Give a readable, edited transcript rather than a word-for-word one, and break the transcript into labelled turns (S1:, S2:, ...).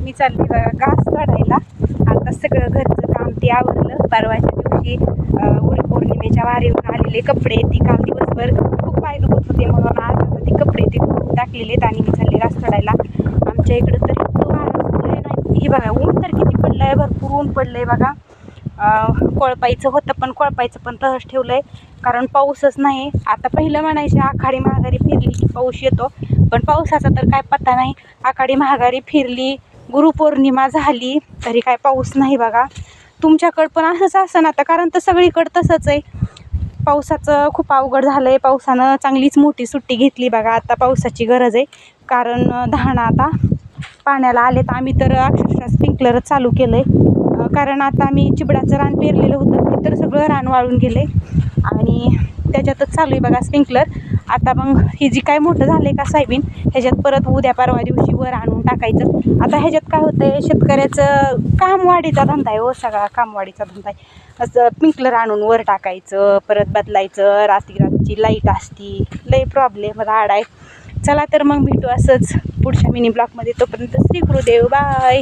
S1: मी चालली बघा घास काढायला. आता सगळं घरचं काम ते आवरलं. परवाच्या दिवशी गुरुपौर्णिमेच्या वारीवरून आलेले कपडे ती काल दिवसभर खूप पाय दुखत होते म्हणून आज आता ती कपडे ते धुवून टाकलेले आहेत आणि मी चालले घास काढायला. आमच्या इकडं तर इतकं वारं सुटलंय नाही. हे बघा ऊन तर किती पडलंय, भरपूर ऊन पडलंय बघा. कोळपायचं होतं पण कोळपायचं पण तसंच ठेवलंय कारण पाऊसच नाही. आता पहिलं म्हणायचे आखाडी महागारी फिरली की पाऊस येतो, पण पावसाचा तर काय पत्ता नाही. आखाडी महागारी फिरली, गुरुपौर्णिमा झाली तरी काय पाऊस नाही बघा. तुमच्याकडं पण असंच असं ना आता, कारण तर सगळीकडं तसंच आहे. पावसाचं खूप अवघड झालं आहे. पावसानं चांगलीच मोठी सुट्टी घेतली बघा. आता पावसाची गरज आहे कारण धाणं आता पाण्याला आले. तर आम्ही तर अक्षरशः स्प्रिंकलरच चालू केलं आहे कारण आता आम्ही चिबडाचं रान पेरलेलं होतं ते तर सगळं रान वाळून गेले आणि त्याच्यातच चालू आहे बघा स्प्रिंकलर. आता मग ही जी काय मोठं झालं आहे का सोयाबीन, ह्याच्यात परत उद्या परवा दिवशी वर आणून टाकायचं. आता ह्याच्यात काय होतं आहे, शेतकऱ्याचं कामवाढीचा धंदा आहे हो, सगळा कामवाढीचा धंदा आहे. असं स्प्रिंकलर आणून वर टाकायचं, परत बदलायचं, रात्री लाईट असती, लई प्रॉब्लेम राड आहे. चला तर मग भेटू असंच पुढच्या मिनी ब्लॉगमध्ये. तोपर्यंत श्री गुरुदेव, बाय.